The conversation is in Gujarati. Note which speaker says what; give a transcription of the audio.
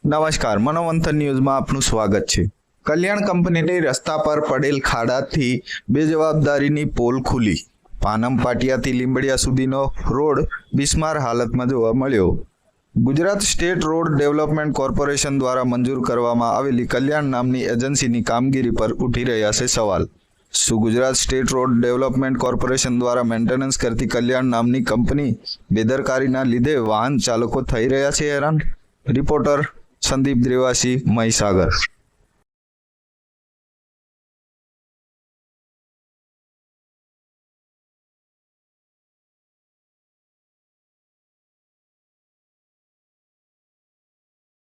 Speaker 1: નમસ્કાર, મનોમંથન ન્યૂઝમાં આપનું સ્વાગત છે। કલ્યાણ કંપનીની રસ્તા પર પડેલ ખાડાથી બેજવાબદારીની પોલ ખુલી। પાનમ પાટિયાથી લીંબડિયા સુધીનો રોડ બિસ્માર હાલતમાં જોવા મળ્યો। Gujarat state road development corporation દ્વારા મંજૂર કરવામાં આવેલી કલ્યાણ નામની એજન્સીની કામગીરી પર ઉઠી રહ્યા છે સવાલ। શું Gujarat state road development corporation દ્વારા મેન્ટેનન્સ કરતી કલ્યાણ નામની કંપની બેદરકારીના લીધે વાહન ચાલકો થઈ રહ્યા છે હેરાન? રિપોર્ટર સંદીપ દ્રેવાસી, મહીસાગર।